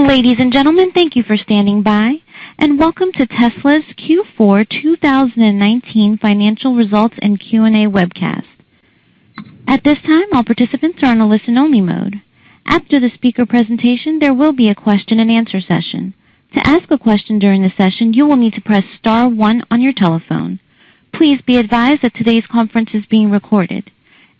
Ladies and gentlemen, thank you for standing by, and welcome to Tesla's Q4 2019 financial results and Q&A webcast. At this time, all participants are on a listen-only mode. After the speaker presentation, there will be a question-and-answer session. To ask a question during the session, you will need to press star 1 on your telephone. Please be advised that today's conference is being recorded.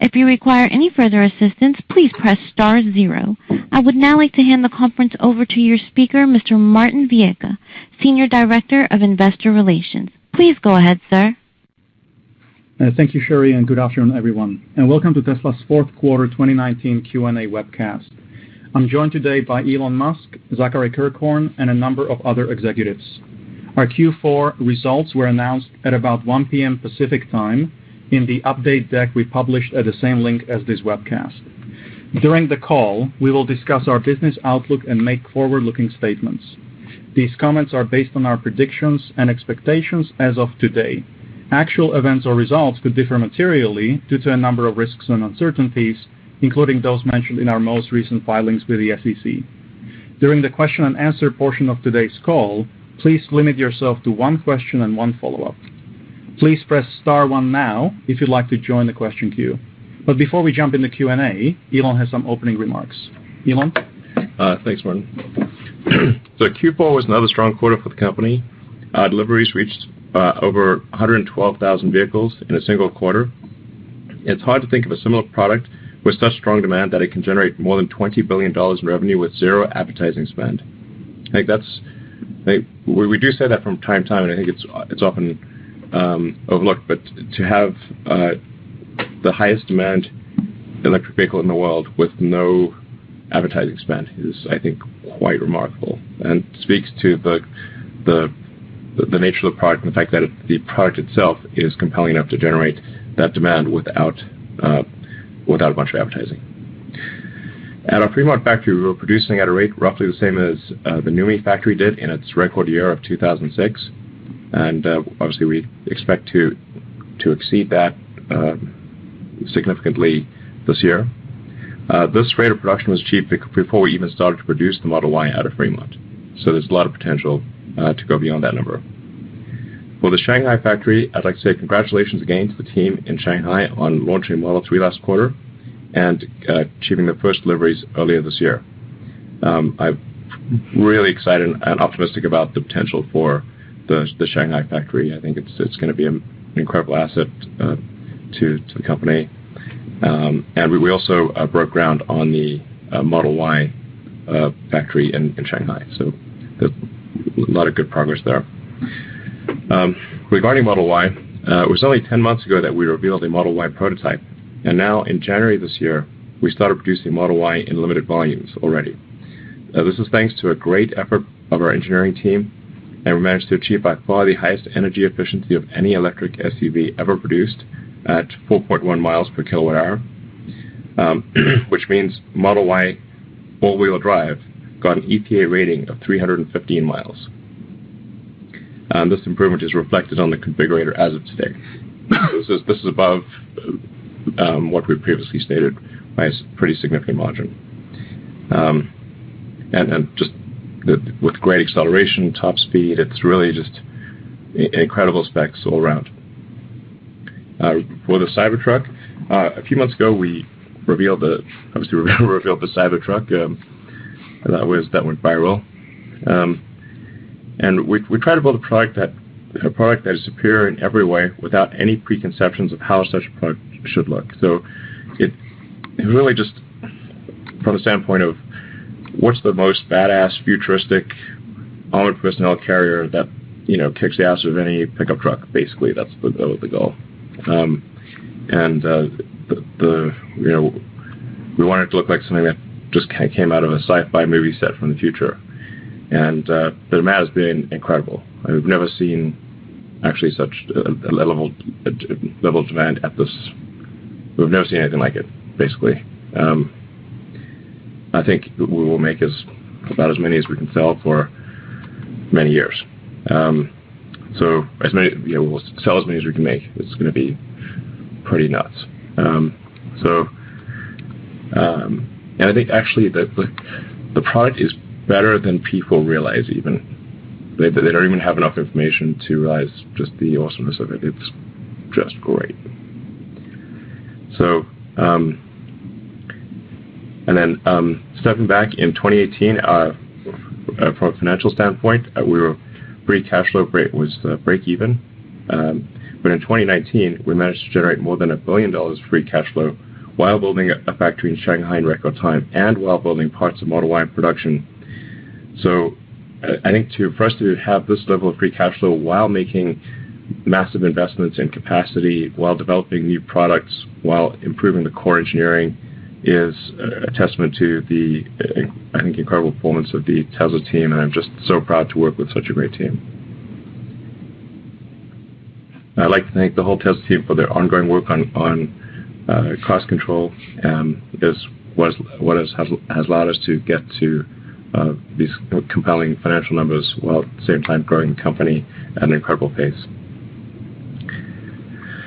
If you require any further assistance, please press star 0. I would now like to hand the conference over to your speaker, Mr. Martin Viecha, Senior Director of Investor Relations. Please go ahead, sir. Thank you, Sherry, and good afternoon, everyone, and welcome to Tesla's fourth quarter 2019 Q&A webcast. I'm joined today by Elon Musk, Zachary Kirkhorn, and a number of other executives. Our Q4 results were announced at about 1 p.m. Pacific time in the update deck we published at the same link as this webcast. During the call, we will discuss our business outlook and make forward-looking statements. These comments are based on our predictions and expectations as of today. Actual events or results could differ materially due to a number of risks and uncertainties, including those mentioned in our most recent filings with the SEC. During the question and answer portion of today's call, please limit yourself to one question and one follow-up. Please press star 1 now if you'd like to join the question queue. But before we jump into Q&A, Elon has some opening remarks. Elon? Thanks, Martin. So Q4 was another strong quarter for the company. Deliveries reached over 112,000 vehicles in a single quarter. It's hard to think of a similar product with such strong demand that it can generate more than $20 billion in revenue with zero advertising spend. I think we do say that from time to time, and I think it's often overlooked, but to have the highest demand electric vehicle in the world with no advertising spend is, I think, quite remarkable, and speaks to the nature of the product and the fact that the product itself is compelling enough to generate that demand without a bunch of advertising. At our Fremont factory, we were producing at a rate roughly the same as the NUMMI factory did in its record year of 2006. And obviously, we expect to exceed that significantly this year. This rate of production was achieved before we even started to produce the Model Y out of Fremont. So there's a lot of potential to go beyond that number. For the Shanghai factory, I'd like to say congratulations again to the team in Shanghai on launching Model 3 last quarter and achieving the first deliveries earlier this year. I'm really excited and optimistic about the potential for the Shanghai factory. I think it's going to be an incredible asset to the company. And we also broke ground on the Model Y factory in Shanghai. So there's a lot of good progress there. Regarding Model Y, it was only 10 months ago that we revealed a Model Y prototype. And now in January this year, we started producing Model Y in limited volumes already. This is thanks to a great effort of our engineering team, and we managed to achieve by far the highest energy efficiency of any electric SUV ever produced at 4.1 miles per kilowatt hour, which means Model Y all-wheel drive got an EPA rating of 315 miles. This improvement is reflected on the configurator as of today. This is above what we previously stated by a pretty significant margin. And just with great acceleration, top speed, it's really just incredible specs all around. For the Cybertruck, a few months ago we revealed the Cybertruck. That went viral, and we tried to build a product that is superior in every way without any preconceptions of how such a product should look. So it really just from the standpoint of what's the most badass, futuristic armored personnel carrier that kicks the ass of any pickup truck. Basically, that's the goal. We wanted it to look like something that just kind of came out of a sci-fi movie set from the future. And the demand has been incredible. I've never seen actually such a level of demand at this. We've never seen anything like it, basically. I think we will make about as many as we can sell for many years. So we'll sell as many as we can make. It's going to be pretty nuts. And I think actually the product is better than people realize even. They don't even have enough information to realize just the awesomeness of it. It's just great. So, and then stepping back in 2018, from a financial standpoint, we were free cash flow was break even. But in 2019, we managed to generate more than $1 billion free cash flow while building a factory in Shanghai in record time and while building parts of Model Y in production. So I think for us to have this level of free cash flow while making massive investments in capacity, while developing new products, while improving the core engineering is a testament to the, I think, incredible performance of the Tesla team, and I'm just so proud to work with such a great team. I'd like to thank the whole Tesla team for their ongoing work on cost control, is what has allowed us to get to these compelling financial numbers while at the same time growing the company at an incredible pace.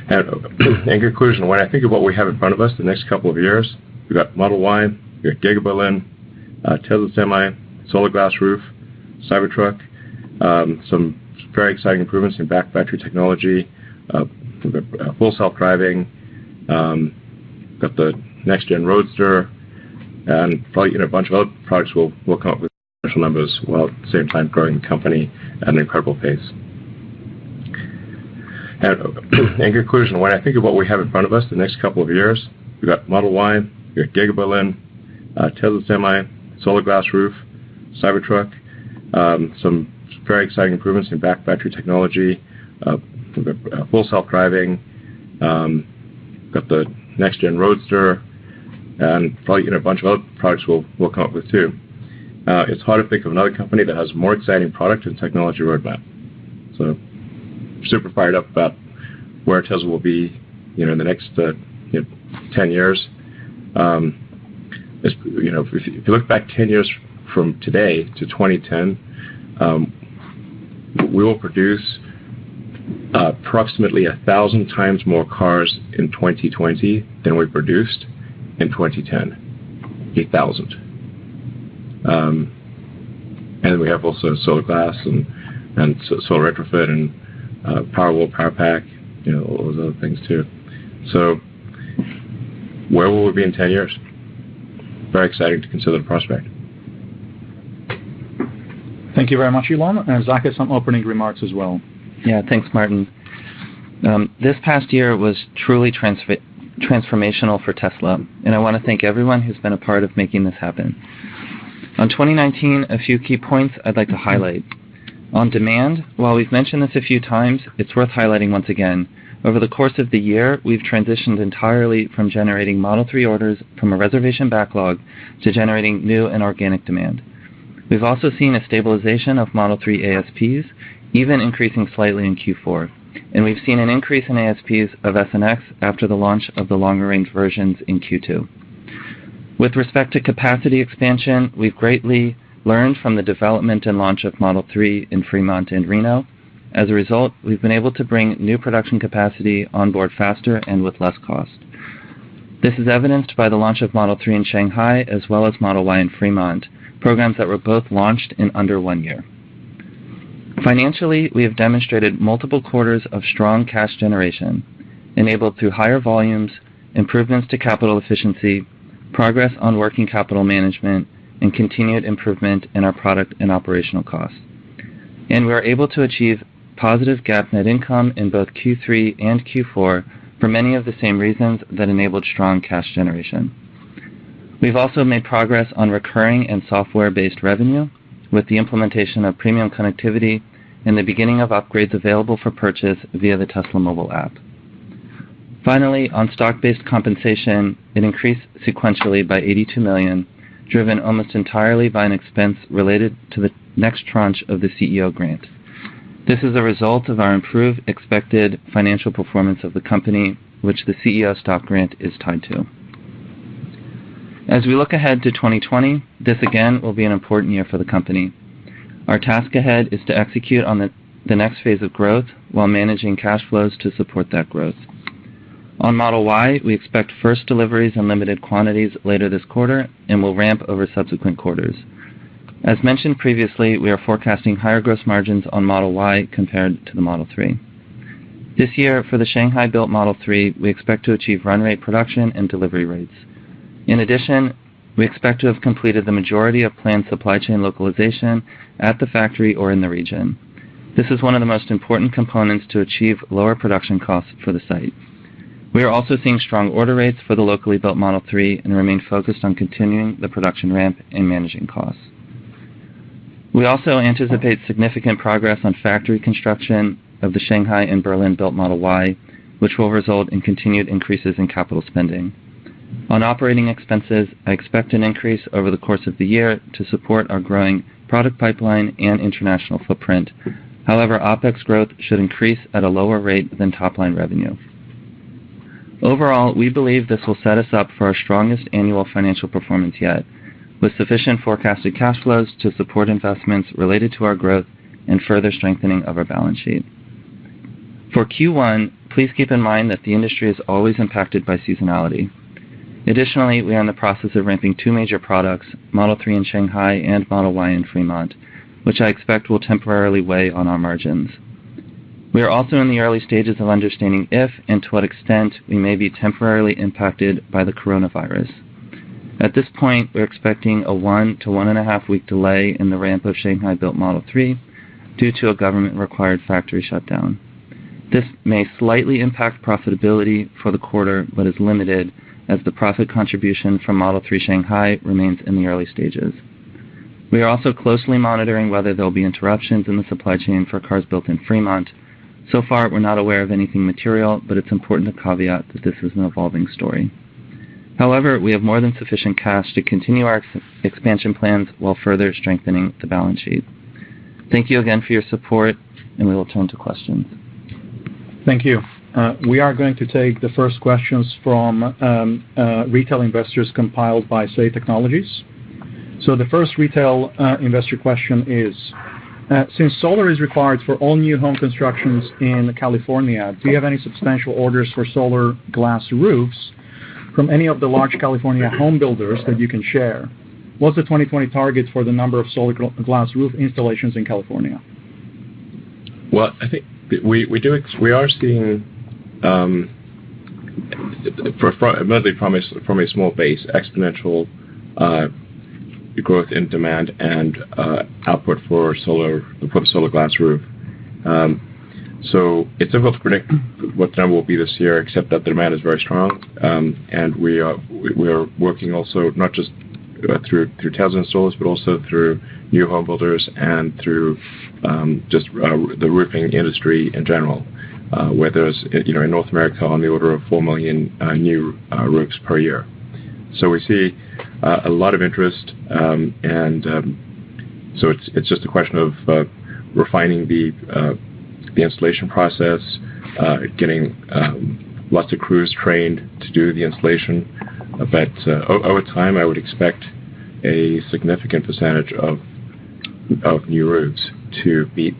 And in conclusion, when I think of what we have in front of us the next couple of years, we've got Model Y, we've got Giga Berlin, Tesla Semi, solar glass roof, Cybertruck, some very exciting improvements in battery technology, full self-driving, got the next-gen Roadster, and probably a bunch of other products will come up with financial numbers while at the same time growing the company at an incredible pace. And in conclusion, when I think of what we have in front of us the next couple of years, we've got Model Y, we've got Giga Berlin, Tesla Semi, solar glass roof, Cybertruck, some very exciting improvements in battery technology, full self-driving, got the next-gen Roadster, and probably a bunch of other products we'll come up with too. It's hard to think of another company that has a more exciting product and technology roadmap. So, super fired up about where Tesla will be, in the next 10 years. If you look back 10 years from today to 2010, we will produce approximately 1,000 times more cars in 2020 than we produced in 2010. 8,000. And we have also solar glass and solar retrofit and Powerwall, Powerpack, all those other things too. So where will we be in 10 years? Very exciting to consider the prospect. Thank you very much, Elon. And Zach has some opening remarks as well. Yeah, thanks, Martin. This past year was truly transformational for Tesla, and I want to thank everyone who's been a part of making this happen. On 2019, a few key points I'd like to highlight. On demand, while we've mentioned this a few times, it's worth highlighting once again. Over the course of the year, we've transitioned entirely from generating Model 3 orders from a reservation backlog to generating new and organic demand. We've also seen a stabilization of Model 3 ASPs, even increasing slightly in Q4. And we've seen an increase in ASPs of S and X after the launch of the longer-range versions in Q2. With respect to capacity expansion, we've greatly learned from the development and launch of Model 3 in Fremont and Reno. As a result, we've been able to bring new production capacity on board faster and with less cost. This is evidenced by the launch of Model 3 in Shanghai as well as Model Y in Fremont, programs that were both launched in under 1 year. Financially, we have demonstrated multiple quarters of strong cash generation, enabled through higher volumes, improvements to capital efficiency, progress on working capital management, and continued improvement in our product and operational costs. And we are able to achieve positive GAAP net income in both Q3 and Q4 for many of the same reasons that enabled strong cash generation. We've also made progress on recurring and software-based revenue with the implementation of premium connectivity and the beginning of upgrades available for purchase via the Tesla mobile app. Finally, on stock-based compensation, it increased sequentially by $82 million, driven almost entirely by an expense related to the next tranche of the CEO grant. This is a result of our improved expected financial performance of the company, which the CEO stock grant is tied to. As we look ahead to 2020, this again will be an important year for the company. Our task ahead is to execute on the next phase of growth while managing cash flows to support that growth. On Model Y, we expect first deliveries in limited quantities later this quarter and will ramp over subsequent quarters. As mentioned previously, we are forecasting higher gross margins on Model Y compared to the Model 3. This year, for the Shanghai-built Model 3, we expect to achieve run rate production and delivery rates. In addition, we expect to have completed the majority of planned supply chain localization at the factory or in the region. This is one of the most important components to achieve lower production costs for the site. We are also seeing strong order rates for the locally built Model 3 and remain focused on continuing the production ramp and managing costs. We also anticipate significant progress on factory construction of the Shanghai and Berlin built Model Y, which will result in continued increases in capital spending. On operating expenses, I expect an increase over the course of the year to support our growing product pipeline and international footprint. However, OPEX growth should increase at a lower rate than top-line revenue. Overall, we believe this will set us up for our strongest annual financial performance yet, with sufficient forecasted cash flows to support investments related to our growth and further strengthening of our balance sheet. For Q1, please keep in mind that the industry is always impacted by seasonality. Additionally, we are in the process of ramping two major products, Model 3 in Shanghai and Model Y in Fremont, which I expect will temporarily weigh on our margins. We are also in the early stages of understanding if and to what extent we may be temporarily impacted by the coronavirus. At this point, we're expecting a 1 to 1.5 week delay in the ramp of Shanghai-built Model 3 due to a government-required factory shutdown. This may slightly impact profitability for the quarter, but is limited as the profit contribution from Model 3 Shanghai remains in the early stages. We are also closely monitoring whether there will be interruptions in the supply chain for cars built in Fremont. So far, we're not aware of anything material, but it's important to caveat that this is an evolving story. However, we have more than sufficient cash to continue our expansion plans while further strengthening the balance sheet. Thank you again for your support, and we will turn to questions. Thank you. We are going to take the first questions from retail investors compiled by Say Technologies. So the first retail investor question is, since solar is required for all new home constructions in California, do you have any substantial orders for solar glass roofs from any of the large California home builders that you can share? What's the 2020 target for the number of solar glass roof installations in California? Well, I think we are seeing, admittedly from a small base, exponential growth in demand and output for the solar glass roof. So it's difficult to predict what the number will be this year, except that the demand is very strong, and we are working also not just through Tesla installers, but also through new home builders and through just the roofing industry in general, where there's in North America on the order of 4 million new roofs per year. So we see a lot of interest, and so it's just a question of refining the installation process, getting lots of crews trained to do the installation. But over time, I would expect a significant percentage of new roofs to be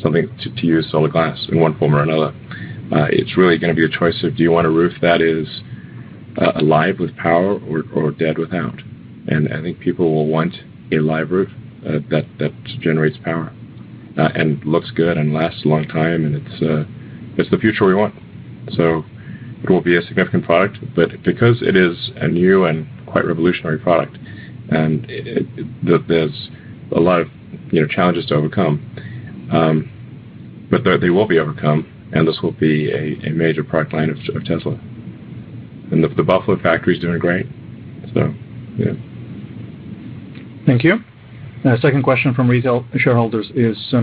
something to use solar glass in one form or another. It's really going to be a choice of, do you want a roof that is alive with power or dead without? And I think people will want a live roof that generates power and looks good and lasts a long time, and it's the future we want. So it will be a significant product, but because it is a new and quite revolutionary product, and there's a lot of challenges to overcome, but they will be overcome, and this will be a major product line of Tesla. And the Buffalo factory is doing great. So, yeah. Thank you. Second question from retail shareholders is,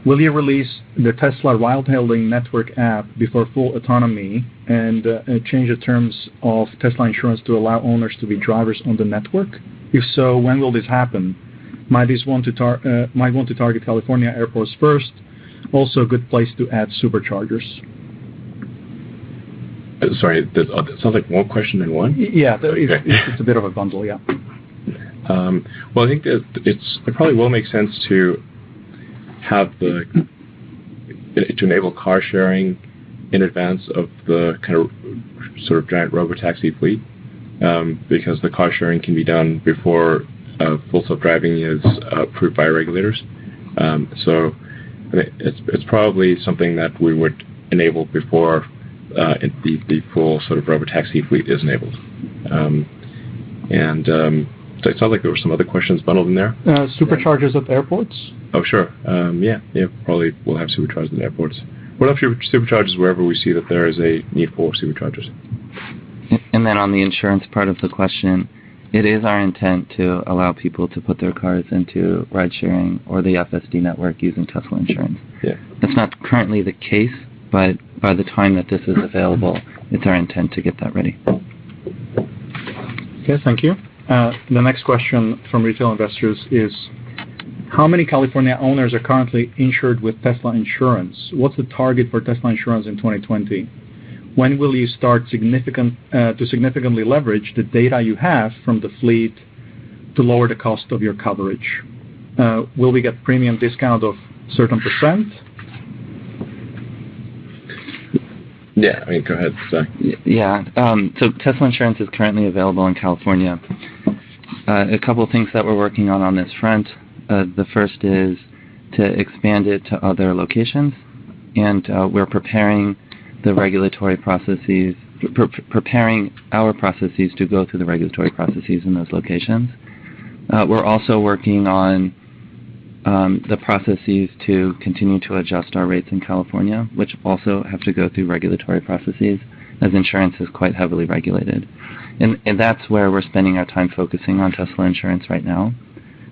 will you release the Tesla ride-hailing network app before full autonomy and change the terms of Tesla insurance to allow owners to be drivers on the network? If so, when will this happen? Might want to target California airports first. Also, a good place to add superchargers. Sorry, it sounds like one question in one? Yeah, it's a bit of a bundle, yeah. Well, I think that it probably will make sense to have to enable car sharing in advance of the kind of sort of giant robotaxi fleet, because the car sharing can be done before full self-driving is approved by regulators. So it's probably something that we would enable before the full sort of robotaxi fleet is enabled. So it sounds like there were some other questions bundled in there. Superchargers at airports? Oh, sure. Yeah, probably we'll have superchargers at airports. We'll have superchargers wherever we see that there is a need for superchargers. And then on the insurance part of the question, it is our intent to allow people to put their cars into ride-sharing or the FSD network using Tesla insurance. Yeah. That's not currently the case, but by the time that this is available, it's our intent to get that ready. Okay, thank you. The next question from retail investors is, how many California owners are currently insured with Tesla insurance? What's the target for Tesla insurance in 2020? When will you start to significantly leverage the data you have from the fleet to lower the cost of your coverage? Will we get premium discount of certain percent? Yeah, I mean, go ahead, Zach. Yeah, so Tesla insurance is currently available in California. A couple of things that we're working on this front. The first is to expand it to other locations, and we're preparing the regulatory processes, preparing our processes to go through the regulatory processes in those locations. We're also working on the processes to continue to adjust our rates in California, which also have to go through regulatory processes, as insurance is quite heavily regulated. And that's where we're spending our time focusing on Tesla insurance right now.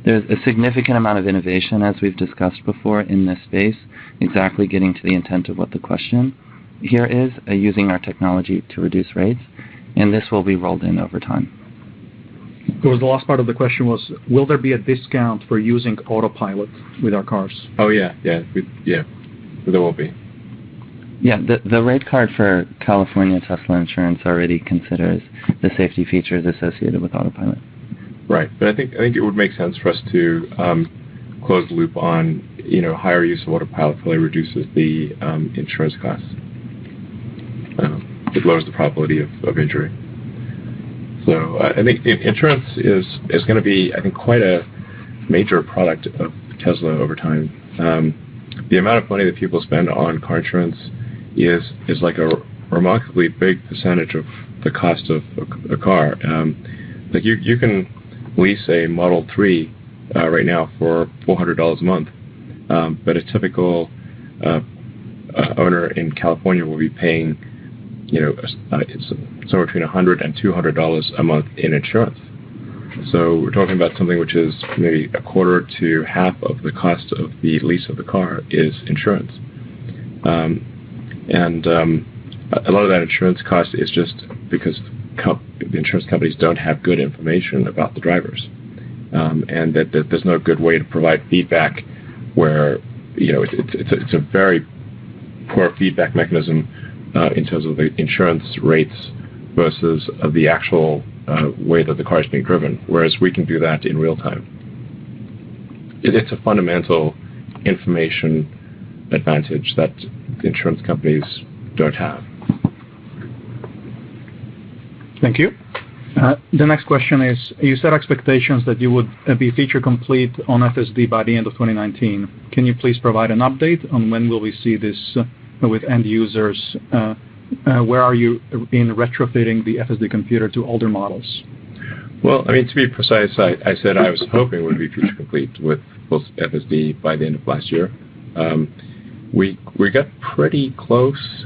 There's a significant amount of innovation, as we've discussed before, in this space, exactly getting to the intent of what the question here is, using our technology to reduce rates, and this will be rolled in over time. The last part of the question was, will there be a discount for using autopilot with our cars? Oh, yeah, there will be. Yeah, the rate card for California Tesla insurance already considers the safety features associated with autopilot. Right, but I think it would make sense for us to close the loop on higher use of autopilot probably reduces the insurance costs. It lowers the probability of injury. So I think insurance is going to be, I think, quite a major product of Tesla over time. The amount of money that people spend on car insurance is like a remarkably big percentage of the cost of a car. Like you can lease a Model 3 right now for $400 a month, but a typical owner in California will be paying, somewhere between $100 and $200 a month in insurance. So we're talking about something which is maybe a quarter to half of the cost of the lease of the car is insurance. And a lot of that insurance cost is just because the insurance companies don't have good information about the drivers, and that there's no good way to provide feedback where it's a very poor feedback mechanism in terms of the insurance rates versus the actual way that the car is being driven, whereas we can do that in real time. It's a fundamental information advantage that insurance companies don't have. Thank you. The next question is, you set expectations that you would be feature complete on FSD by the end of 2019. Can you please provide an update on when will we see this with end users? Where are you in retrofitting the FSD computer to older models? Well, I mean, to be precise, I said I was hoping it would be feature complete with full FSD by the end of last year. We got pretty close.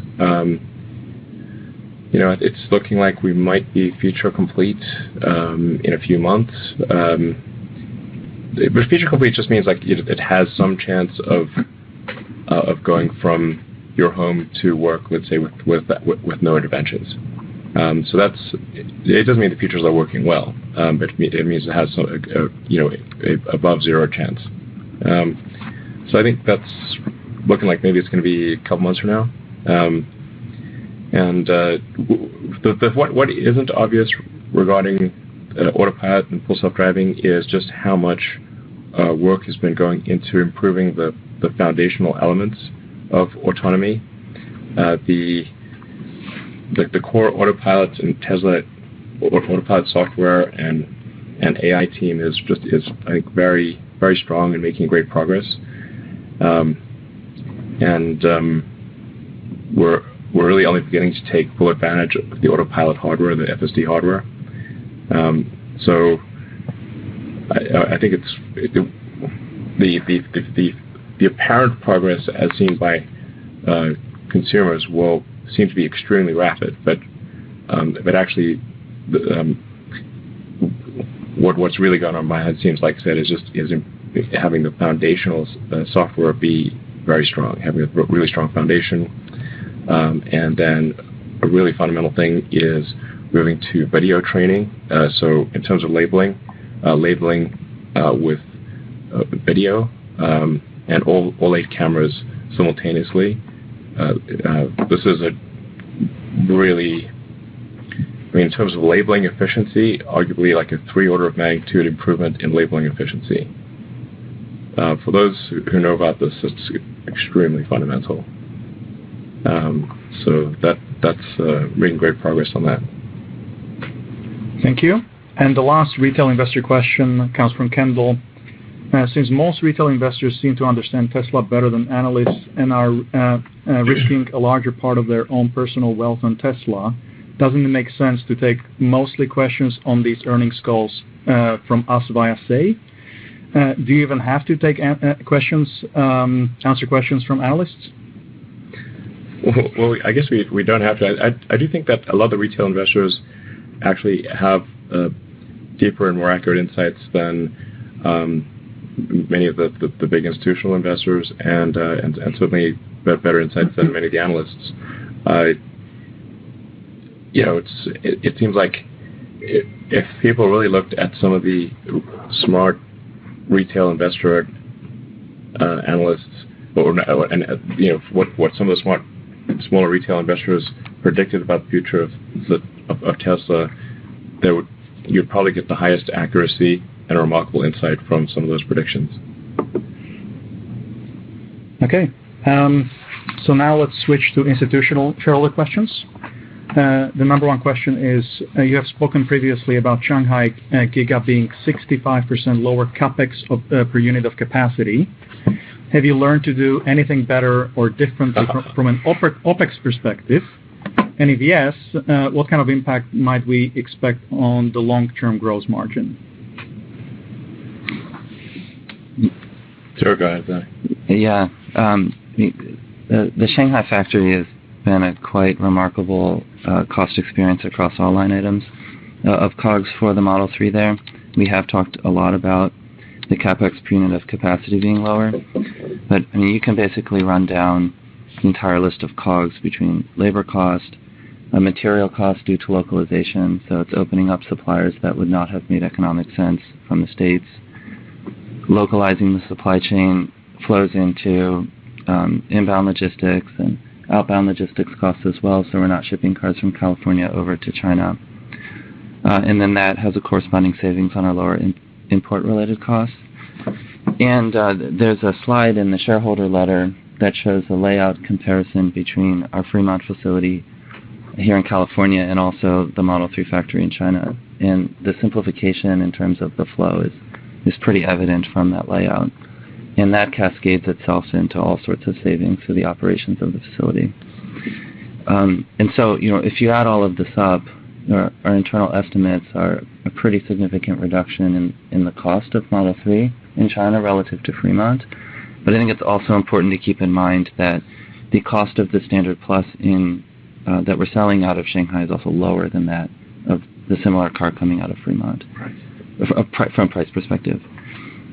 It's looking like we might be feature complete in a few months. But feature complete just means like it has some chance of going from your home to work, let's say, with no interventions. So it doesn't mean the features are working well, but it means it has a above zero chance. So I think that's looking like maybe it's going to be a couple months from now. And what isn't obvious regarding autopilot and full self-driving is just how much work has been going into improving the foundational elements of autonomy. The core autopilot and Tesla autopilot software and and AI team is I think very very strong and making great progress. We're really only beginning to take full advantage of the autopilot hardware, the FSD hardware. So I think the apparent progress as seen by consumers will seem to be extremely rapid, but actually what's really going on in my head seems like I said is having the foundational software be very strong, having a really strong foundation, and then a really fundamental thing is moving to video training. So in terms of labeling with video and all 8 cameras simultaneously. This is a really, in terms of labeling efficiency, arguably like a 3 order of magnitude improvement in labeling efficiency. For those who know about this, it's extremely fundamental. So that's making great progress on that. Thank you. And the last retail investor question comes from Kendall. Since most retail investors seem to understand Tesla better than analysts and are risking a larger part of their own personal wealth on Tesla, doesn't it make sense to take mostly questions on these earnings calls from us via Say? Do you even have to take answer questions from analysts? Well, I guess we don't have to. I do think that a lot of the retail investors actually have deeper and more accurate insights than many of the big institutional investors, and certainly better insights than many of the analysts. It seems like if people really looked at some of the smart retail investor analysts, what some of the smaller retail investors predicted about the future of Tesla, you'd probably get the highest accuracy and a remarkable insight from some of those predictions. Okay. So now let's switch to institutional shareholder questions. The number one question is, you have spoken previously about Shanghai Giga being 65% lower capex per unit of capacity. Have you learned to do anything better or differently from an OPEX perspective? And if yes, what kind of impact might we expect on the long-term gross margin? Sure, go ahead, Zach. Yeah. The Shanghai factory has been a quite remarkable cost experience across all line items of COGS for the Model 3 there. We have talked a lot about the capex per unit of capacity being lower, but I mean, you can basically run down the entire list of COGS between labor cost, material cost due to localization, so it's opening up suppliers that would not have made economic sense from the States. Localizing the supply chain flows into inbound logistics and outbound logistics costs as well, so we're not shipping cars from California over to China. And then that has a corresponding savings on our lower import-related costs. And there's a slide in the shareholder letter that shows a layout comparison between our Fremont facility here in California and also the Model 3 factory in China. And the simplification in terms of the flow is pretty evident from that layout. And that cascades itself into all sorts of savings for the operations of the facility. And so, if you add all of this up, our internal estimates are a pretty significant reduction in the cost of Model 3 in China relative to Fremont. But I think it's also important to keep in mind that the cost of the Standard Plus that we're selling out of Shanghai is also lower than that of the similar car coming out of Fremont, from price perspective.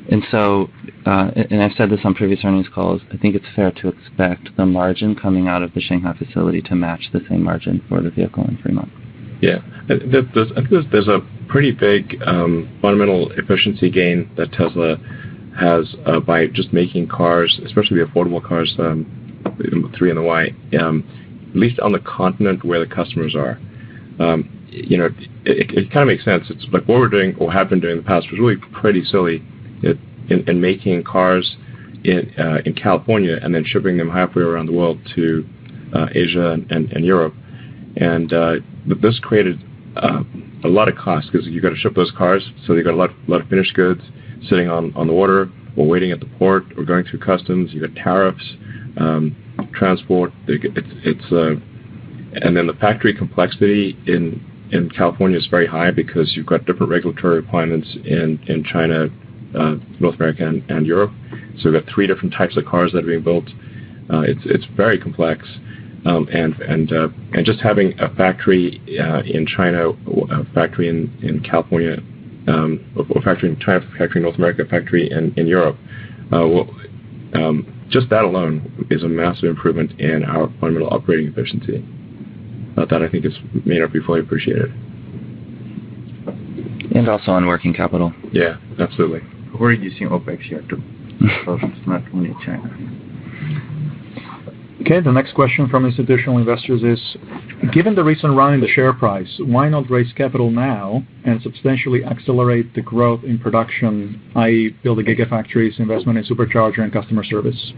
And so, and I've said this on previous earnings calls, I think it's fair to expect the margin coming out of the Shanghai facility to match the same margin for the vehicle in Fremont. Yeah, there's a pretty big fundamental efficiency gain that Tesla has by just making cars, especially the affordable cars, the 3 and the Y, at least on the continent where the customers are. It kind of makes sense. It's like what we're doing or have been doing in the past was really pretty silly in making cars in California and then shipping them halfway around the world to Asia and Europe. And this created a lot of cost because you've got to ship those cars, so you've got a lot of finished goods sitting on the water or waiting at the port or going through customs. You've got tariffs, transport. And then the factory complexity in California is very high because you've got different regulatory requirements in China, North America, and Europe. So we've got 3 different types of cars that are being built. It's very complex. And just having a factory in China, a factory in California, a factory in China, a factory in North America, a factory in Europe, just that alone is a massive improvement in our fundamental operating efficiency. That I think may not be fully appreciated. And also on working capital. Yeah, absolutely. We're reducing OPEX here too. So it's not only China. Okay, the next question from institutional investors is, given the recent run in the share price, why not raise capital now and substantially accelerate the growth in production, i.e. build the gigafactories, investment in supercharger and customer service?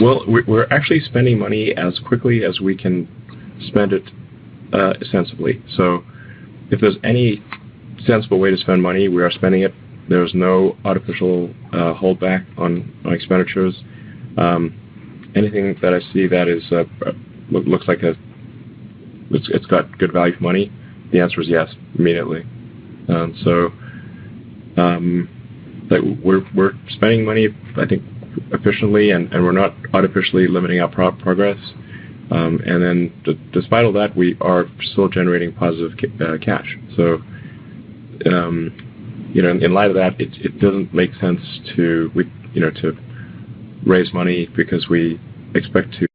Well, we're actually spending money as quickly as we can spend it sensibly. So if there's any sensible way to spend money, we are spending it. There's no artificial holdback on expenditures. Anything that I see that is looks like it's got good value for money, the answer is yes, immediately. We're spending money, I think, efficiently, and we're not artificially limiting our progress. And then, despite all that, we are still generating positive cash. So, in light of that, it doesn't make sense to raise money because we expect to.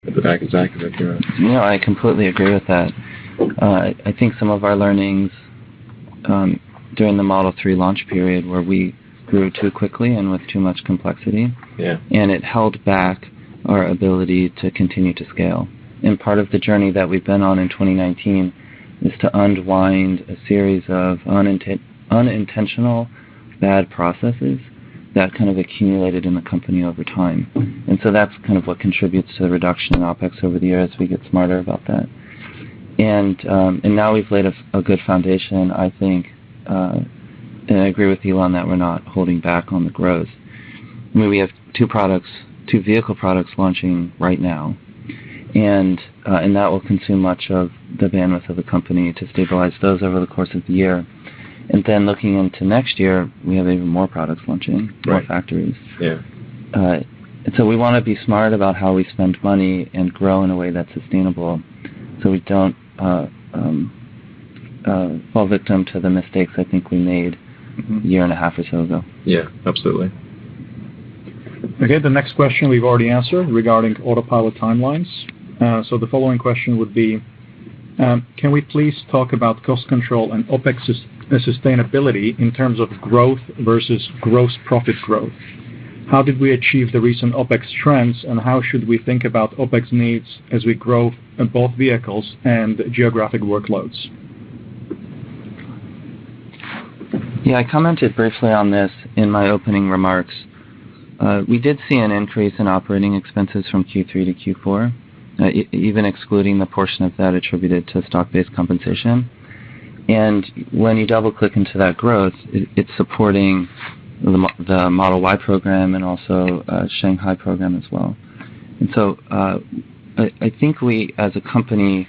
At the back of Zach, is that your? No, I completely agree with that. I think some of our learnings during the Model 3 launch period where we grew too quickly and with too much complexity, and it held back our ability to continue to scale. And part of the journey that we've been on in 2019 is to unwind a series of unintentional bad processes that kind of accumulated in the company over time. And so that's kind of what contributes to the reduction in OPEX over the years as we get smarter about that. And now we've laid a good foundation, I think, and I agree with Elon that we're not holding back on the growth. I mean, we have two vehicle products launching right now, and that will consume much of the bandwidth of the company to stabilize those over the course of the year. And then looking into next year, we have even more products launching, more factories. Yeah. And so we want to be smart about how we spend money and grow in a way that's sustainable, so we don't fall victim to the mistakes I think we made a year and a half or so ago. Yeah, absolutely. Okay, the next question we've already answered regarding autopilot timelines. So the following question would be, can we please talk about cost control and OPEX sustainability in terms of growth versus gross profit growth? How did we achieve the recent OPEX trends, and how should we think about OPEX needs as we grow both vehicles and geographic workloads? Yeah, I commented briefly on this in my opening remarks. We did see an increase in operating expenses from Q3 to Q4, even excluding the portion of that attributed to stock-based compensation. And when you double-click into that growth, it's supporting the Model Y program and also Shanghai program as well. And so I think we, as a company,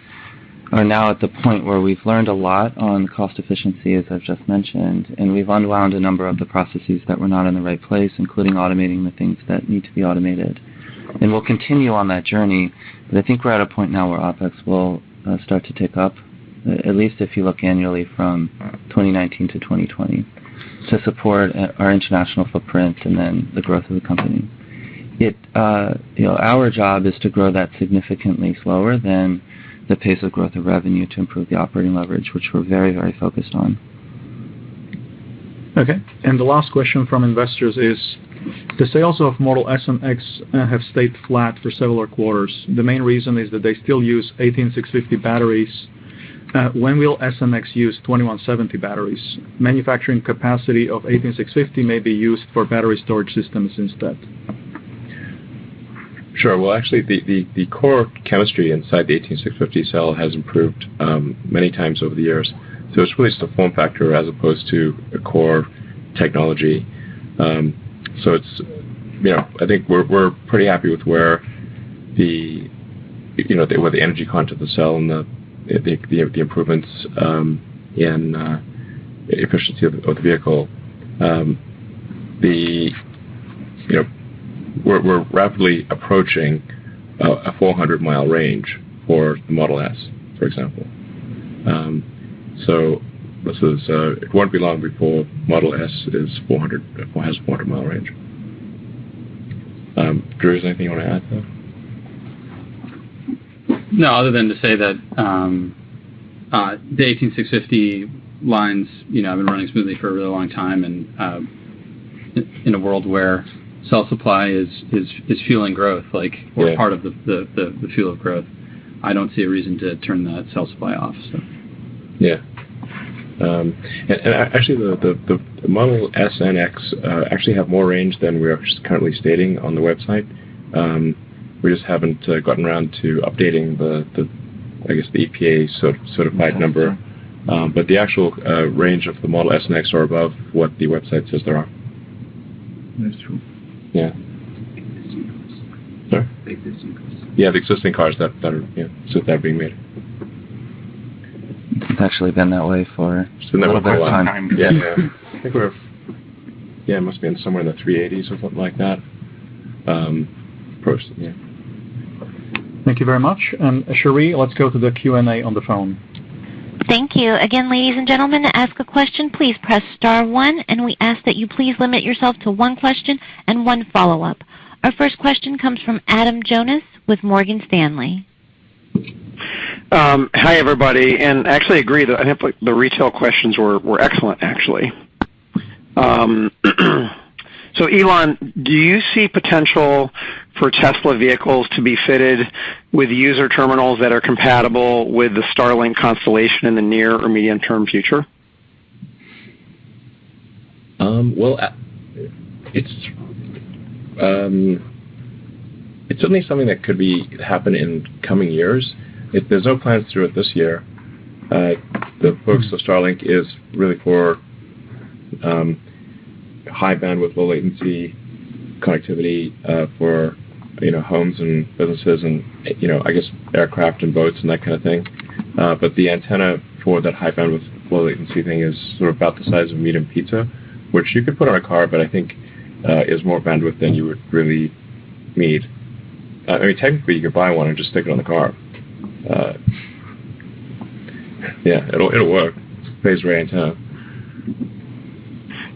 are now at the point where we've learned a lot on cost efficiency, as I've just mentioned, and we've unwound a number of the processes that were not in the right place, including automating the things that need to be automated. And we'll continue on that journey, but I think we're at a point now where OPEX will start to tick up, at least if you look annually from 2019 to 2020, to support our international footprint and then the growth of the company. Our job is to grow that significantly slower than the pace of growth of revenue to improve the operating leverage, which we're very, very focused on. Okay, and the last question from investors is, the sales of Model S and X have stayed flat for several quarters. The main reason is that they still use 18650 batteries. When will S and X use 2170 batteries? Manufacturing capacity of 18650 may be used for battery storage systems instead. Sure. Well, actually, the core chemistry inside the 18650 cell has improved many times over the years. So it's really just a form factor as opposed to a core technology. So it's, I think we're pretty happy with where the energy content of the cell and the improvements in efficiency of the vehicle. We're rapidly approaching a 400-mile range for the Model S, for example. So this is it won't be long before Model S has a 400-mile range. Drew, is there anything you want to add to that? No, other than to say that the 18650 lines, have been running smoothly for a really long time, and in a world where cell supply is fueling growth, or part of the fuel of growth, I don't see a reason to turn that cell supply off. So. Yeah. And actually, the Model S and X actually have more range than we're currently stating on the website. We just haven't gotten around to updating the EPA certified number. But the actual range of the Model S and X are above what the website says there are. That's true. Yeah. Sorry? The existing cars. Yeah, the existing cars that are being made. It's actually been that way for a little bit of time. Yeah. I think it must be somewhere in the 380s or something like that. Yeah. Thank you very much. And Cherie, let's go to the Q&A on the phone. Thank you. Again, ladies and gentlemen, to ask a question, please press *1, and we ask that you please limit yourself to one question and one follow-up. Our first question comes from Adam Jonas with Morgan Stanley. Hi, everybody, and actually agree that I think the retail questions were excellent, actually. So, Elon, do you see potential for Tesla vehicles to be fitted with user terminals that are compatible with the Starlink constellation in the near or medium-term future? Well, it's certainly something that could happen in coming years. If there's no plans to do it this year, the focus of Starlink is really for high bandwidth, low latency connectivity for homes and businesses and I guess aircraft and boats and that kind of thing. But the antenna for that high bandwidth, low latency thing is sort of about the size of a medium pizza, which you could put on a car, but I think is more bandwidth than you would really need. I mean, technically, you could buy one and just stick it on the car. Yeah, it'll work. Phased array antenna.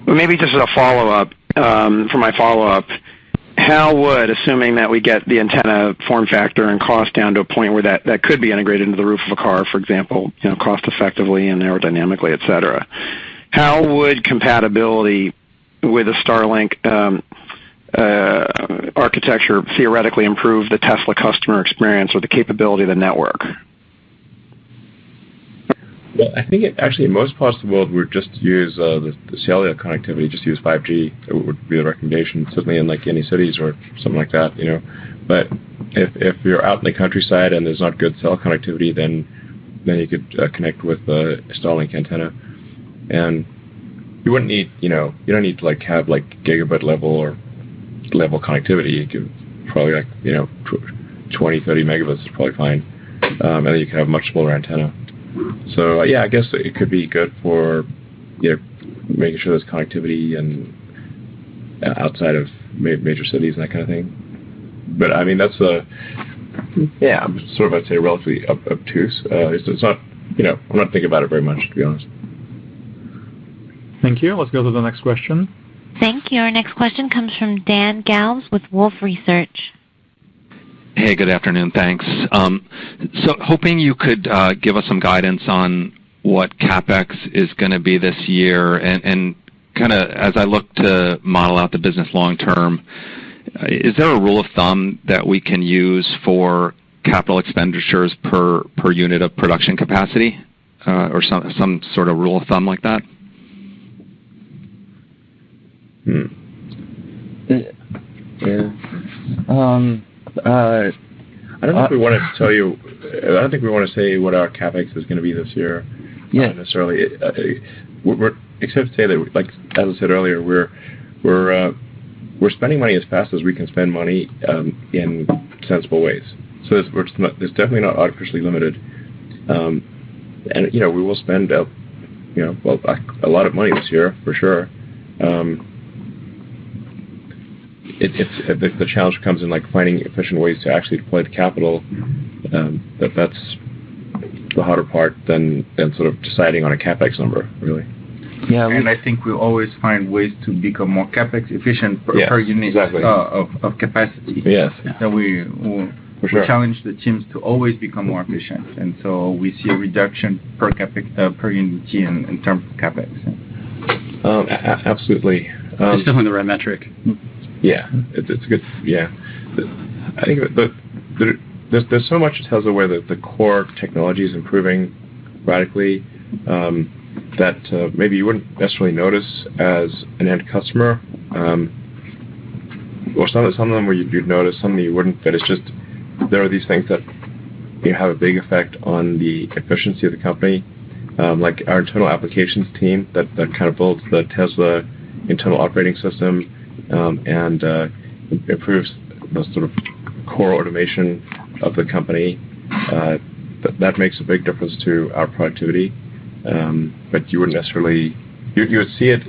Well, maybe just as a follow-up, for my follow-up, how would, assuming that we get the antenna form factor and cost down to a point where that could be integrated into the roof of a car, for example, cost effectively and aerodynamically, et cetera, how would compatibility with a Starlink architecture theoretically improve the Tesla customer experience or the capability of the network? Well, I think actually in most parts of the world would just use the cellular connectivity, just use 5G. It would be the recommendation, certainly in any cities or something like that, But if you're out in the countryside and there's not good cell connectivity, then you could connect with a Starlink antenna, and you wouldn't need, you don't need to have gigabit level connectivity. You could probably 20, 30 megabits is probably fine, and then you could have a much smaller antenna. So yeah, I guess it could be good for making sure there's connectivity and outside of major cities and that kind of thing. But I mean that's I'm sort of I'd say relatively obtuse. It's not I'm not thinking about it very much, to be honest. Thank you. Let's go to the next question. Thank you. Our next question comes from Dan Galves with Wolfe Research. Hey, good afternoon. Thanks. So hoping you could give us some guidance on what CapEx is going to be this year, and kind of as I look to model out the business long term, is there a rule of thumb that we can use for capital expenditures per unit of production capacity, or some sort of rule of thumb like that? Yeah. I don't know if we want to tell you. I don't think we want to say what our capex is going to be this year. Yeah. Necessarily. Except to say that, like as I said earlier, we're spending money as fast as we can spend money in sensible ways. So it's definitely not artificially limited. And we will spend a lot of money this year for sure. The challenge comes in like finding efficient ways to actually deploy the capital. That's the harder part than sort of deciding on a capex number, really. Yeah, and I think we always find ways to become more capex efficient per unit of capacity. Yes. So we challenge the teams to always become more efficient, and so we see a reduction per unit in terms of capex. Absolutely. It's definitely the right metric. Yeah, it's good. Yeah, I think there's so much at Tesla where the core technology is improving radically that maybe you wouldn't necessarily notice as an end customer, or some of them where you'd notice, some that you wouldn't. But it's just there are these things that have a big effect on the efficiency of the company, like our internal applications team that kind of builds the Tesla internal operating system. And improves the sort of core automation of the company. That makes a big difference to our productivity. But you wouldn't necessarily you would see it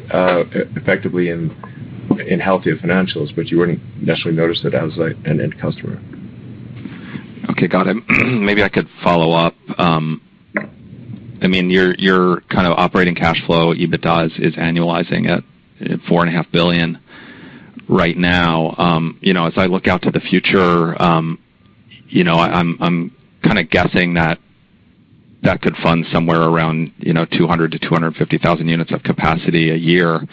effectively in healthier financials, but you wouldn't necessarily notice it as an end customer. Okay, got it. Maybe I could follow up. I mean, your kind of operating cash flow EBITDA is annualizing at $4.5 billion. Right now, as I look out to the future, I'm kind of guessing that could fund somewhere around 200 to 250,000 units of capacity a year,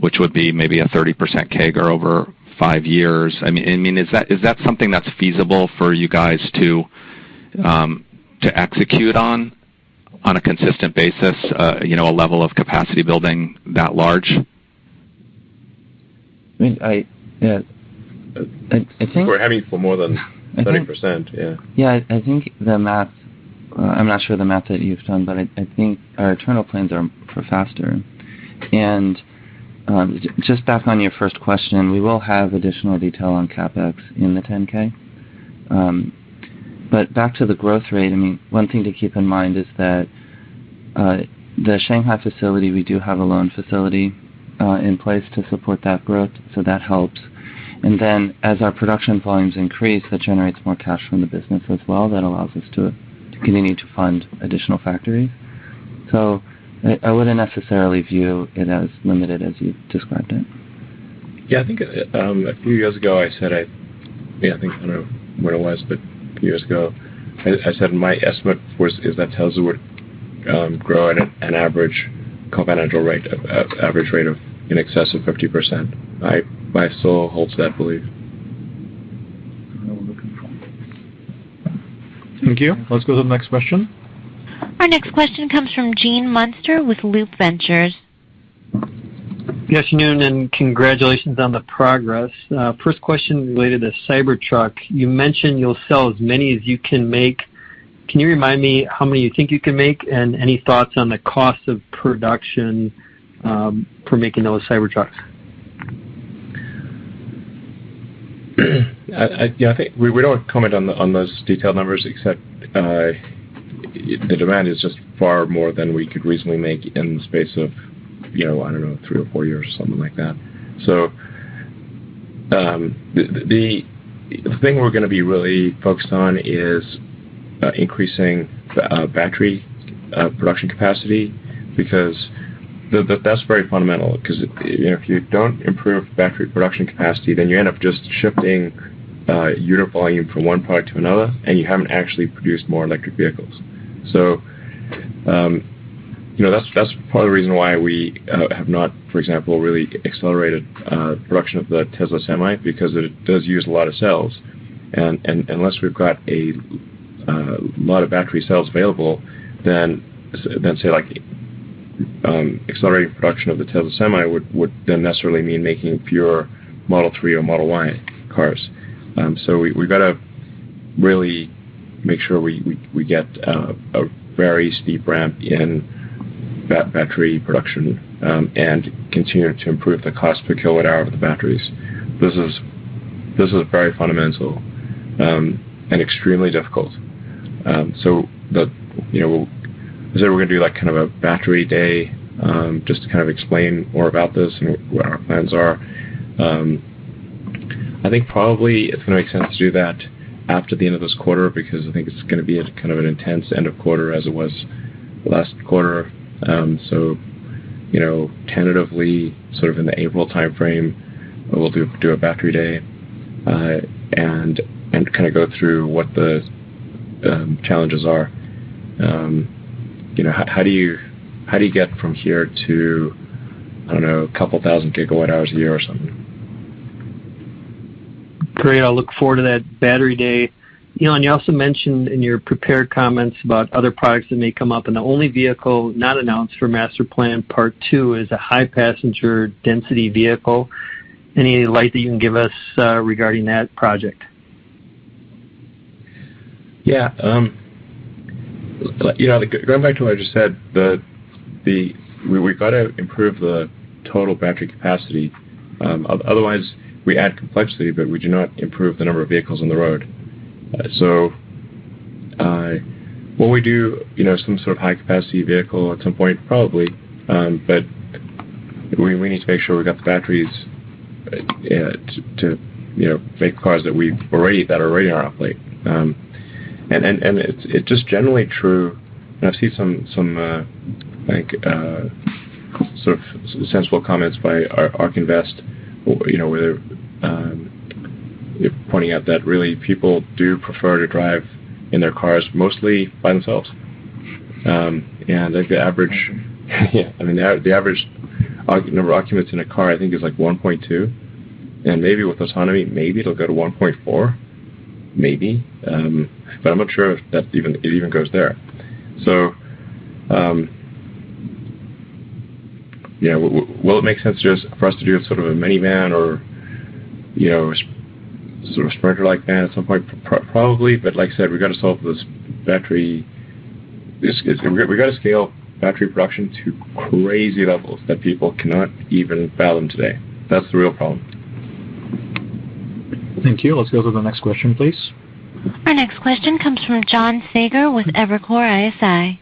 which would be maybe a 30% CAGR over 5 years. I mean, is that something that's feasible for you guys to execute on a consistent basis? A level of capacity building that large. I think we're having for more than 30%. Yeah, I think the math. I'm not sure the math that you've done, but I think our internal plans are for faster. And just back on your first question, we will have additional detail on capex in the 10K. But back to the growth rate. I mean, one thing to keep in mind is that the Shanghai facility, we do have a loan facility in place to support that growth, so that helps. And then as our production volumes increase, that generates more cash from the business as well. That allows us to continue to fund additional factories. So I wouldn't necessarily view it as limited as you described it. Yeah, I think a few years ago I said I don't know when it was, but a few years ago I said my estimate is that Tesla would grow at an average compound annual rate, average rate of in excess of 50%. I still hold to that belief. Thank you. Let's go to the next question. Our next question comes from Gene Munster with Loop Ventures. Good afternoon, and congratulations on the progress. First question related to Cybertruck. You mentioned you'll sell as many as you can make. Can you remind me how many you think you can make, and any thoughts on the cost of production for making those Cybertrucks? I think we don't comment on those detailed numbers, except the demand is just far more than we could reasonably make in the space of, I don't know, 3 or 4 years or something like that. So the thing we're going to be really focused on is increasing battery production capacity, because that's very fundamental. Because if you don't improve battery production capacity, then you end up just shifting unit volume from one product to another, and you haven't actually produced more electric vehicles. So that's part of the reason why we have not, for example, really accelerated production of the Tesla Semi, because it does use a lot of cells, and unless we've got a lot of battery cells available, then say like accelerating production of the Tesla Semi would then necessarily mean making fewer Model 3 or Model Y cars. So we've got to really make sure we get a very steep ramp in battery production and continue to improve the cost per kilowatt hour of the batteries. This is very fundamental and extremely difficult. So I said we're going to do like kind of a battery day just to kind of explain more about this and what our plans are. I think probably it's going to make sense to do that after the end of this quarter, because I think it's going to be kind of an intense end of quarter as it was last quarter. So, tentatively, sort of in the April timeframe, we'll do a battery day and kind of go through what the challenges are. How do you get from here to, I don't know, a couple thousand gigawatt hours a year or something? Great. I'll look forward to that battery day. And you also mentioned in your prepared comments about other products that may come up, and the only vehicle not announced for Master Plan Part 2 is a high passenger density vehicle. Any light that you can give us regarding that project? Yeah. Going back to what I just said, we've got to improve the total battery capacity. Otherwise, we add complexity, but we do not improve the number of vehicles on the road. So, will we do, some sort of high-capacity vehicle at some point? Probably, but we need to make sure we got the batteries to make cars that are already on our plate. And it's just generally true. And I've seen some sort of sensible comments by ARK Invest, where they're pointing out that really people do prefer to drive in their cars mostly by themselves. And I think the average, the average number of occupants in a car, I think, is like 1.2. And maybe with autonomy, maybe it'll go to 1.4, maybe. But I'm not sure if it even goes there. So, will it make sense for us to do sort of a minivan or, sort of Sprinter-like van at some point? Probably, but like I said, we've got to solve this battery. We've got to scale battery production to crazy levels that people cannot even fathom today. That's the real problem. Thank you. Let's go to the next question, please. Our next question comes from John Sager with Evercore ISI.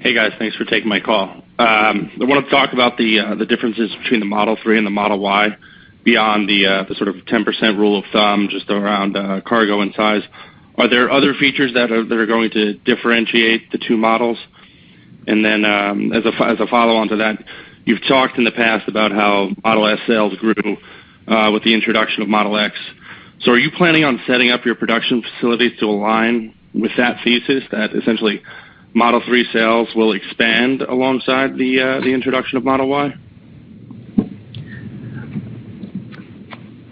Hey guys, thanks for taking my call. I want to talk about the differences between the Model 3 and the Model Y beyond the sort of 10% rule of thumb just around cargo and size. Are there other features that are going to differentiate the two models? And then as a follow-on to that, you've talked in the past about how Model S sales grew with the introduction of Model X. So are you planning on setting up your production facilities to align with that thesis, that essentially Model 3 sales will expand alongside the introduction of Model Y?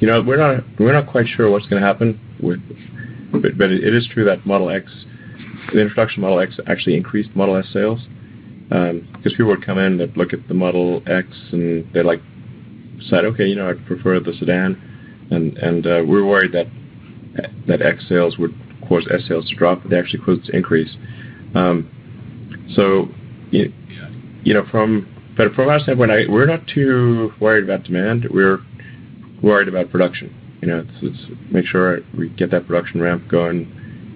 We're not quite sure what's going to happen but it is true that the introduction of Model X actually increased Model S sales, because people would come in, they'd look at the Model X and they decide, okay, I'd prefer the sedan, and we're worried that X sales would cause S sales to drop, but they actually caused it to increase. So, from our standpoint, we're not too worried about demand. We're worried about production. It's make sure we get that production ramp going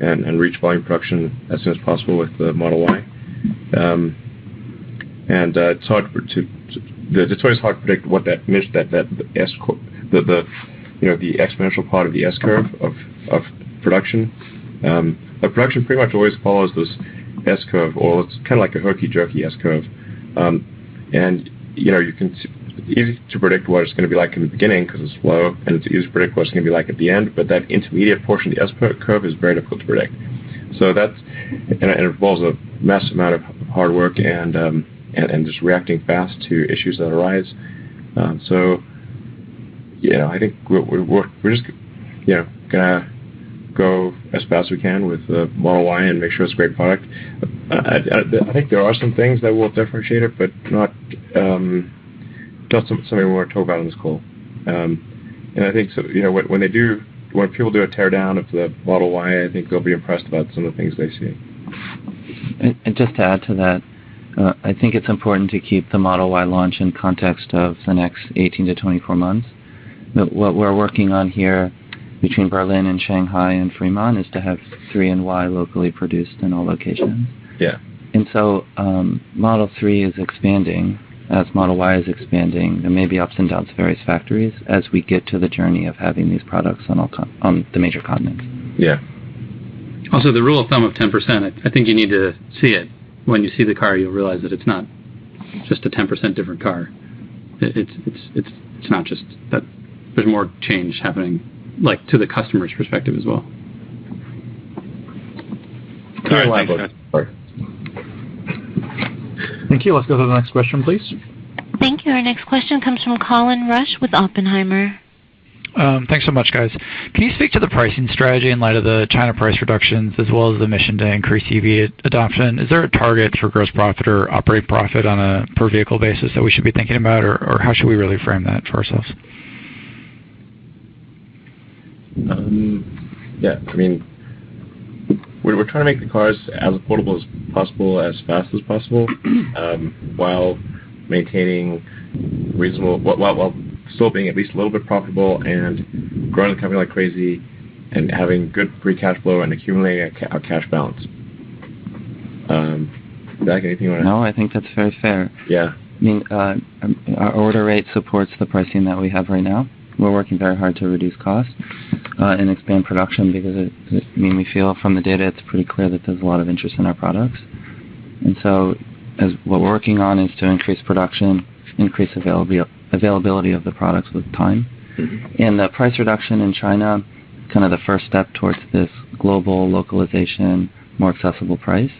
and reach volume production as soon as possible with the Model Y. It's hard it's always hard to predict what that the exponential part of the S curve of production. But production pretty much always follows this S curve, or it's kind of like a herky-jerky S curve. And it's easy to predict what it's going to be like in the beginning because it's slow, and it's easy to predict what it's going to be like at the end, but that intermediate portion of the S curve is very difficult to predict. So and it involves a massive amount of hard work and just reacting fast to issues that arise. So, I think we're just, gonna go as fast as we can with the Model Y and make sure it's a great product. I think there are some things that will differentiate it, but not something we want to talk about on this call. And I think so. When they do when people do a teardown of the Model Y, I think they'll be impressed about some of the things they see. And just to add to that, I think it's important to keep the Model Y launch in context of the next 18 to 24 months. What we're working on here between Berlin and Shanghai and Fremont is to have 3 and Y locally produced in all locations. Yeah. And so Model 3 is expanding as Model Y is expanding. There may be ups and downs to various factories as we get to the journey of having these products on the major continents. Yeah. Also, the rule of thumb of 10%, I think you need to see it. When you see the car, you'll realize that it's not just a 10% different car. It's not just that. There's more change happening, like to the customer's perspective as well. All right, thanks, guys. Thank you. Let's go to the next question, please. Thank you. Our next question comes from Colin Rusch with Oppenheimer. Thanks so much, guys. Can you speak to the pricing strategy in light of the China price reductions as well as the mission to increase EV adoption? Is there a target for gross profit or operating profit on a per vehicle basis that we should be thinking about, or how should we really frame that for ourselves? Yeah, I mean, we're trying to make the cars as affordable as possible, as fast as possible, while maintaining reasonable, while still being at least a little bit profitable and growing the company like crazy and having good free cash flow and accumulating a cash balance. Zach, anything you want to? No, I think that's very fair. Yeah. I mean, our order rate supports the pricing that we have right now. We're working very hard to reduce costs and expand production because we feel from the data it's pretty clear that there's a lot of interest in our products. And so what we're working on is to increase production, increase availability of the products with time. Mm-hmm. And the price reduction in China, kind of the first step towards this global localization, more accessible price.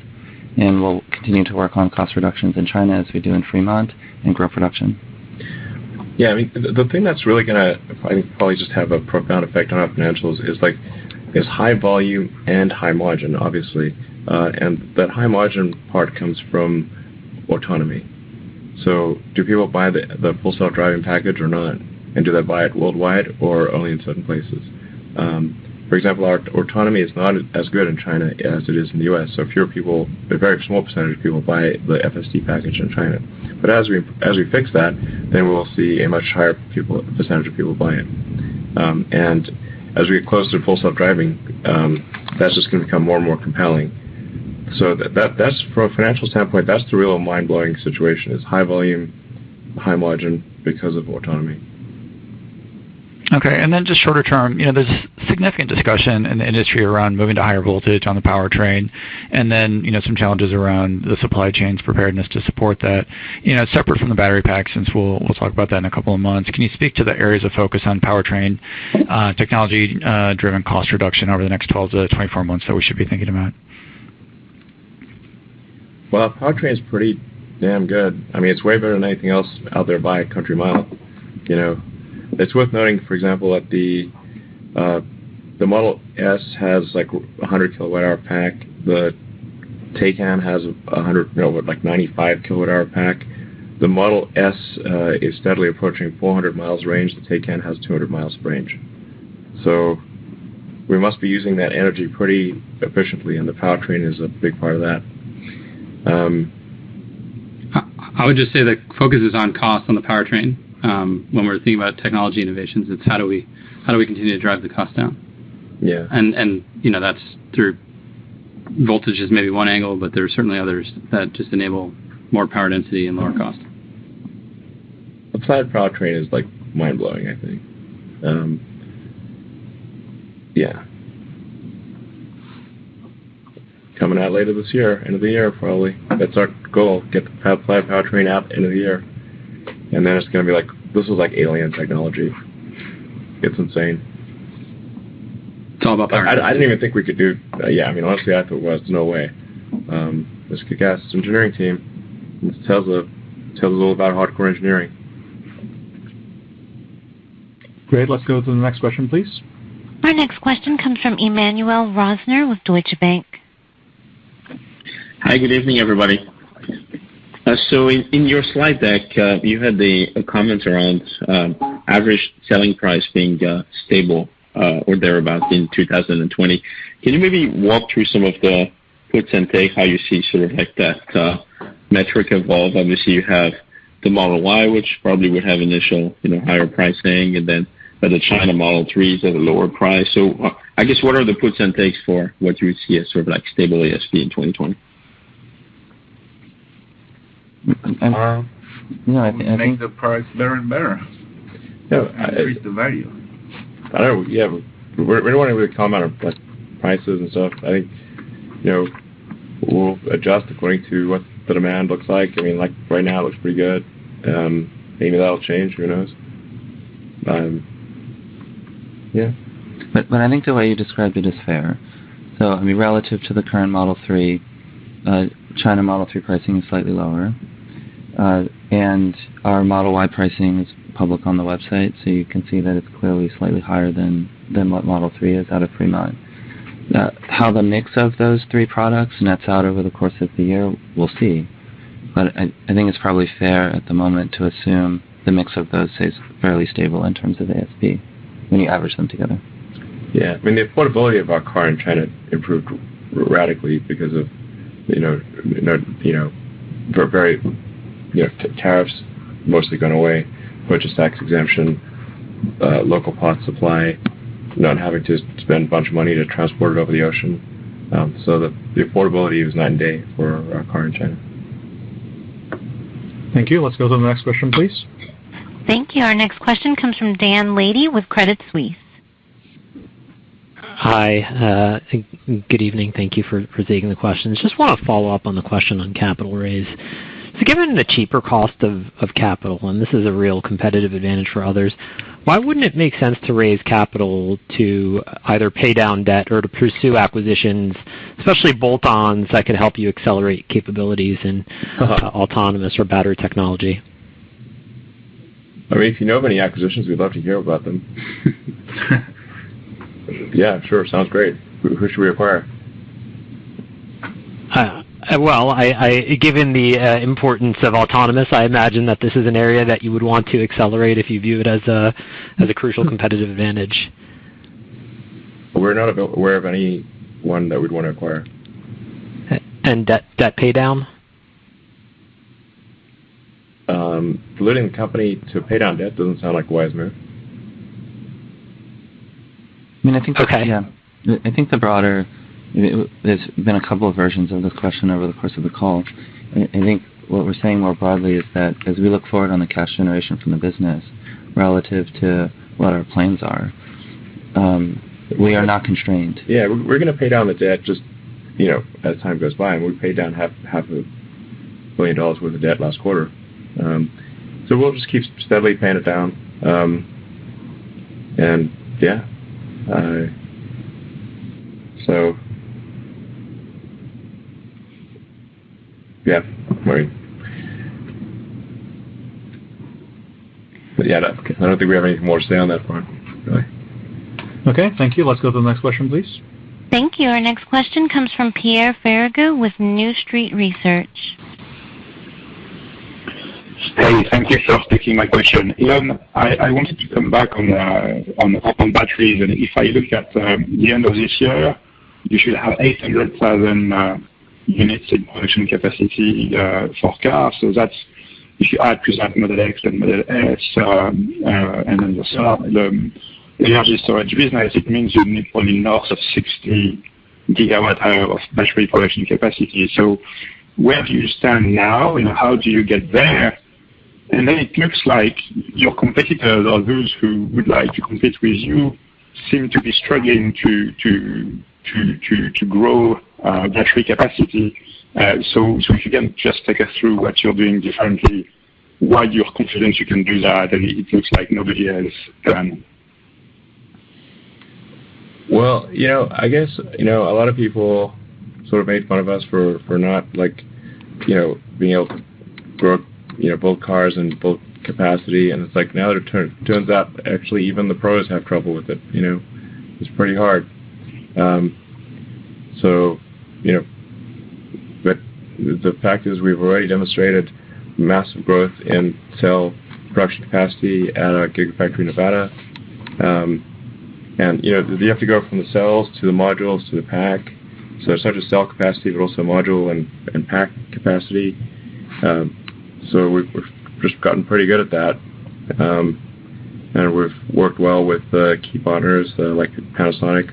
And we'll continue to work on cost reductions in China as we do in Fremont and grow production. Yeah, I mean, the thing that's really going to, I think, probably just have a profound effect on our financials is high volume and high margin, obviously. And that high margin part comes from autonomy. So do people buy the full self-driving package or not? And do they buy it worldwide or only in certain places? For example, our autonomy is not as good in China as it is in the U.S. So fewer people, a very small percentage of people buy the FSD package in China. But as we fix that, then we'll see a much higher percentage of people buy it. And as we get closer to full self-driving, that's just going to become more and more compelling. So that's from a financial standpoint, that's the real mind-blowing situation: is high volume, high margin because of autonomy. Okay, and then just shorter term, there's significant discussion in the industry around moving to higher voltage on the powertrain, and then, some challenges around the supply chain's preparedness to support that. Separate from the battery pack, since we'll talk about that in a couple of months, can you speak to the areas of focus on powertrain technology-driven cost reduction over the next 12 to 24 months that we should be thinking about? Well, powertrain's pretty damn good. I mean, it's way better than anything else out there by a country mile. It's worth noting, for example, that the Model S has like 100 kilowatt hour pack. The Taycan has 95 kilowatt hour pack. The Model S is steadily approaching 400 miles range. The Taycan has 200 miles of range. So we must be using that energy pretty efficiently, and the powertrain is a big part of that. I would just say that focus is on cost on the powertrain. When we're thinking about technology innovations, it's how do we continue to drive the cost down? Yeah. And that's through voltage is maybe one angle, but there are certainly others that just enable more power density and lower cost. The plaid powertrain is like mind blowing, I think. Yeah. Coming out later this year, end of the year probably. That's our goal. Get the plaid powertrain out end of the year. And then it's going to be like, this is like alien technology. It's insane. It's all about power. I didn't even think we could do, honestly, I thought it was no way. This kick-ass engineering team. It tells us all about hardcore engineering. Great, let's go to the next question, please. Our next question comes from Emmanuel Rosner with Deutsche Bank. Hi, good evening, everybody. So in your slide deck, you had the comments around average selling price being stable or thereabouts in 2020. Can you maybe walk through some of the puts and takes, how you see sort of like that metric evolve? Obviously, you have the Model Y, which probably would have initial, higher pricing, and then the China Model 3s at a lower price. So I guess what are the puts and takes for what you would see as sort of like stable ASP in 2020? I think the price better and better. Increase the value. I don't know. Yeah, we don't want to really comment on like prices and stuff. I think we'll adjust according to what the demand looks like. I mean, like right now it looks pretty good. Maybe that'll change. Who knows? Yeah. But I think the way you described it is fair. So I mean, relative to the current Model 3, China Model 3 pricing is slightly lower, and our Model Y pricing is public on the website, so you can see that it's clearly slightly higher than what Model 3 is out of Fremont. How the mix of those three products nets out over the course of the year, we'll see. But I think it's probably fair at the moment to assume the mix of those stays fairly stable in terms of ASP when you average them together. Yeah, I mean the affordability of our car in China improved radically because of very tariffs mostly gone away, purchase tax exemption, local pot supply, not having to spend a bunch of money to transport it over the ocean. So the affordability was night and day for our car in China. Thank you. Let's go to the next question, please. Thank you. Our next question comes from Dan Lady with Credit Suisse. Hi. Good evening. Thank you for taking the questions. Just want to follow up on the question on capital raise. So given the cheaper cost of capital, and this is a real competitive advantage for others, why wouldn't it make sense to raise capital to either pay down debt or to pursue acquisitions, especially bolt-ons that could help you accelerate capabilities in autonomous or battery technology? I mean, if you know of any acquisitions, we'd love to hear about them. Yeah, sure. Sounds great. Who should we acquire? Well, given the importance of autonomous, I imagine that this is an area that you would want to accelerate if you view it as a crucial competitive advantage. We're not aware of any one that we'd want to acquire. And debt pay down? Diluting the company to pay down debt doesn't sound like a wise move. I mean, I think I think the broader. There's been a couple of versions of this question over the course of the call. I think what we're saying more broadly is that as we look forward on the cash generation from the business relative to what our plans are, we are not constrained. Yeah, we're going to pay down the debt just, as time goes by, and we paid down half $500 million worth of debt last quarter. So we'll just keep steadily paying it down. And yeah, so. Yeah, right. But yeah, I don't think we have anything more to say on that front, really. Okay, thank you. Let's go to the next question, please. Thank you. Our next question comes from Pierre Ferragu with New Street Research. Hey, thank you for taking my question. Elon, I wanted to come back on batteries, and if I look at the end of this year, you should have 800,000 units in production capacity for cars. So that's, if you add to that Model X and Model S, and then the energy storage business, it means you need probably north of 60 gigawatt-hour of battery production capacity. So where do you stand now? How do you get there? And then it looks like your competitors, or those who would like to compete with you, seem to be struggling to grow battery capacity. So if you can just take us through what you're doing differently, why you're confident you can do that, and it looks like nobody else can. Well, I guess, a lot of people sort of made fun of us for not, being able to grow, build cars and build capacity, and it's like now it turns out actually even the pros have trouble with it. It's pretty hard. So, but the fact is we've already demonstrated massive growth in cell production capacity at our Gigafactory Nevada. And you have to go from the cells to the modules to the pack. So it's not just cell capacity, but also module and pack capacity. So we've just gotten pretty good at that. And we've worked well with key partners like Panasonic.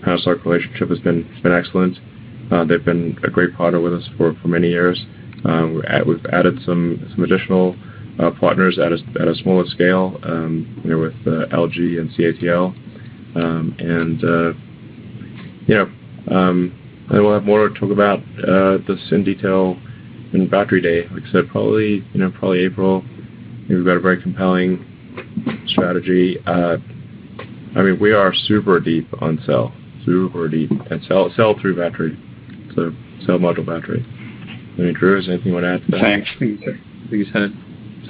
Panasonic relationship has been excellent. They've been a great partner with us for many years. We've added some additional partners at a smaller scale, with LG and CATL, and we'll have more to talk about this in detail in Battery Day. Like I said, probably April. We've got a very compelling strategy. We are super deep on cell, and cell through battery, so cell module battery. Drew, is there anything you want to add to that? Thanks. I think you said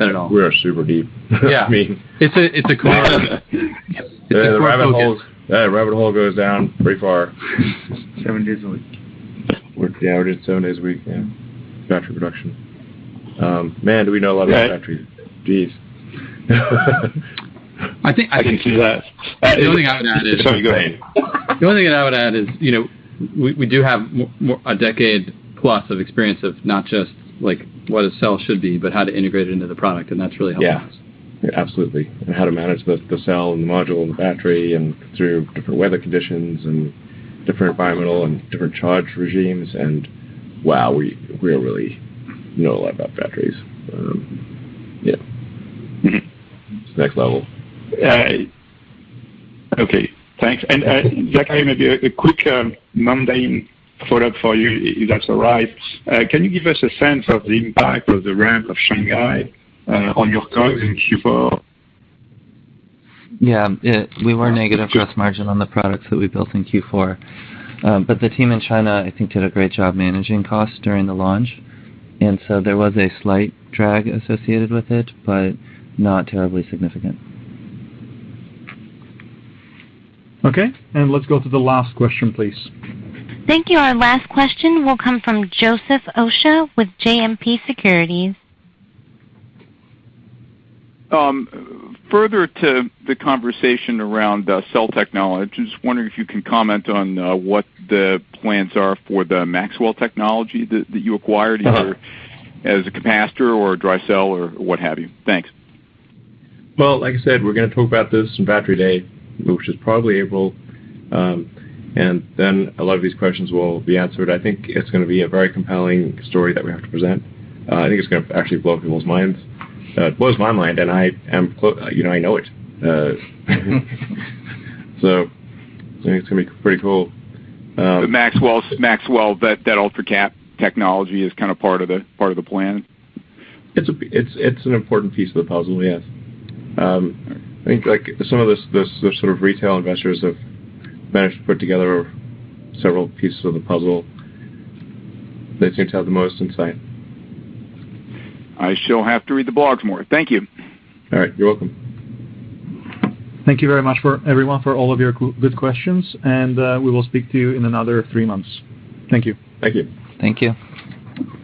it all. We are super deep. Yeah. It's a cool. The rabbit hole goes down pretty far. 7 days a week. We're doing 7 days a week. Yeah. Battery production. Man, do we know a lot about batteries? Jeez. I can see that. The only thing I would add is. Sorry, go ahead. The only thing that I would add is, we do have a decade plus of experience of not just like what a cell should be, but how to integrate it into the product, and that's really helpful. Yeah, absolutely. And how to manage the cell and the module and the battery, and through different weather conditions and different environmental and different charge regimes. And wow, we really know a lot about batteries. Yeah, it's next level. Okay, thanks. And Zachary, maybe a quick mundane follow-up for you, if that's all right. Can you give us a sense of the impact of the ramp of Shanghai on your COGS in Q4? Yeah, we were negative gross margin on the products that we built in Q4. But the team in China, I think, did a great job managing costs during the launch. And so there was a slight drag associated with it, but not terribly significant. Okay, and let's go to the last question, please. Thank you. Our last question will come from Joseph Osha with JMP Securities. Further to the conversation around cell technology, just wondering if you can comment on what the plans are for the Maxwell technology that you acquired, either as a capacitor or a dry cell or what have you. Thanks. Well, like I said, we're going to talk about this in Battery Day, which is probably April. And then a lot of these questions will be answered. I think it's going to be a very compelling story that we have to present. I think it's going to actually blow people's minds. It blows my mind, and I am, I know it. So I think it's going to be pretty cool. The Maxwell, that ultra-cap technology is kind of part of the plan. It's an important piece of the puzzle, yes. I think like some of the sort of retail investors have managed to put together several pieces of the puzzle. They seem to have the most insight. I shall have to read the blogs more. Thank you. All right, you're welcome. Thank you very much for everyone for all of your good questions, and we will speak to you in another 3 months. Thank you. Thank you. Thank you.